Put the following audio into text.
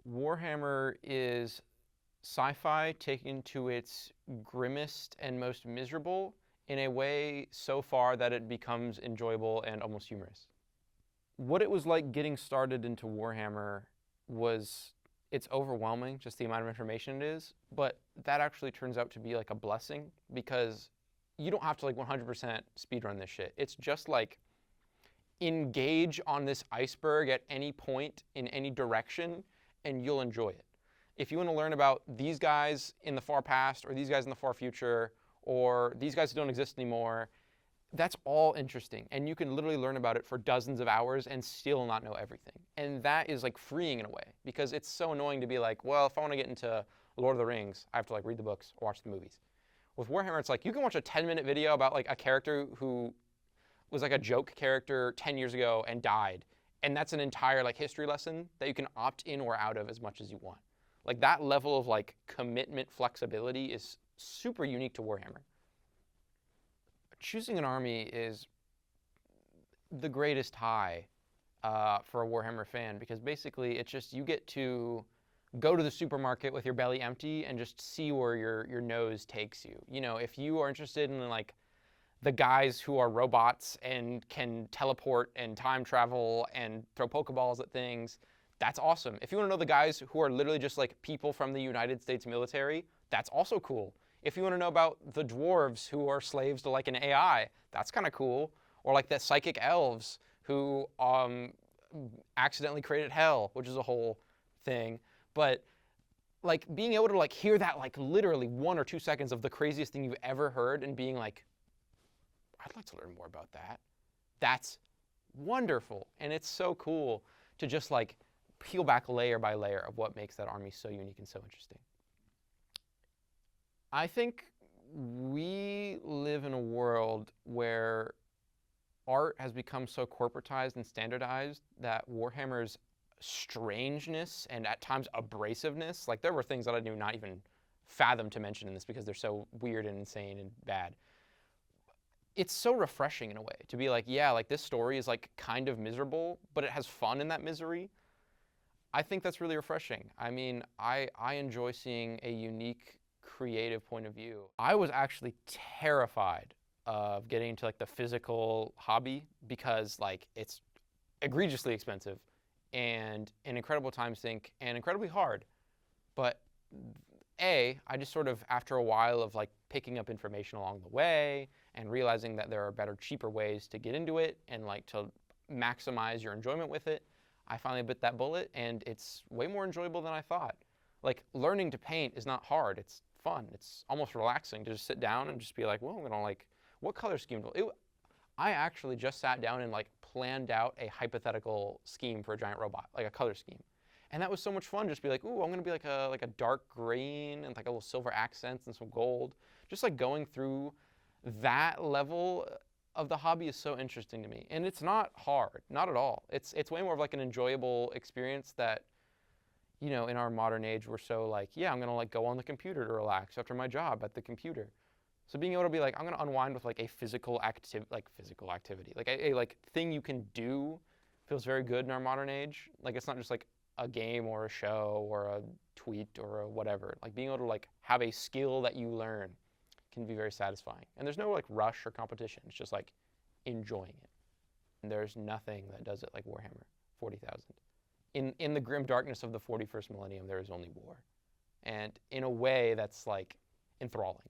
Warhammer is sci-fi taken to its grimmest and most miserable in a way so far that it becomes enjoyable and almost humorous. What it was like getting started into Warhammer was it's overwhelming, just the amount of information it is, but that actually turns out to be like a blessing because you don't have to like 100% speedrun this shit. It's just like engage on this iceberg at any point in any direction and you'll enjoy it. If you want to learn about these guys in the far past or these guys in the far future or these guys who don't exist anymore, that's all interesting. And you can literally learn about it for dozens of hours and still not know everything. And that is like freeing in a way because it's so annoying to be like, well, if I want to get into Lord of the Rings, I have to like read the books or watch the movies. With Warhammer, it's like you can watch a 10-minute video about like a character who was like a joke character 10 years ago and died. And that's an entire like history lesson that you can opt in or out of as much as you want. Like that level of like commitment flexibility is super unique to Warhammer. Choosing an army is the greatest high for a Warhammer fan because basically it's just you get to go to the supermarket with your belly empty and just see where your nose takes you. You know, if you are interested in like the guys who are robots and can teleport and time travel and throw Pokeballs at things, that's awesome. If you want to know the guys who are literally just like people from the United States military, that's also cool. If you want to know about the dwarves who are slaves to like an AI, that's kind of cool. Or like the psychic elves who accidentally created hell, which is a whole thing. But like being able to like hear that like literally 1 or 2 seconds of the craziest thing you've ever heard and being like, I'd like to learn more about that. That's wonderful. And it's so cool to just like peel back layer by layer of what makes that army so unique and so interesting. I think we live in a world where art has become so corporatized and standardized that Warhammer's strangeness and at times abrasiveness, like there were things that I knew not even fathom to mention in this because they're so weird and insane and bad. It's so refreshing in a way to be like, yeah, like this story is like kind of miserable, but it has fun in that misery. I think that's really refreshing. I mean, I enjoy seeing a unique creative point of view. I was actually terrified of getting into like the physical hobby because like it's egregiously expensive and an incredible time sink and incredibly hard. But I just sort of, after a while of like picking up information along the way and realizing that there are better, cheaper ways to get into it and like to maximize your enjoyment with it, I finally bit that bullet and it's way more enjoyable than I thought. Like learning to paint is not hard, it's fun. It's almost relaxing to just sit down and just be like, well, I'm gonna like, what color scheme I actually just sat down and like planned out a hypothetical scheme for a giant robot, like a color scheme. And that was so much fun, just be like, ooh, I'm gonna be like a dark green and like a little silver accents and some gold. Just like going through that level of the hobby is so interesting to me. And it's not hard, not at all. It's way more of like an enjoyable experience that, you know, in our modern age, we're so like, yeah, I'm gonna like go on the computer to relax after my job at the computer. So being able to be like, I'm gonna unwind with like a physical activity, like a like thing you can do feels very good in our modern age. Like it's not just like a game or a show or a tweet or a whatever. Like being able to like have a skill that you learn can be very satisfying. And there's no like rush or competition. It's just like enjoying it. And there's nothing that does it like Warhammer 40,000. In the grim darkness of the 41st millennium, there is only war. And in a way that's like enthralling.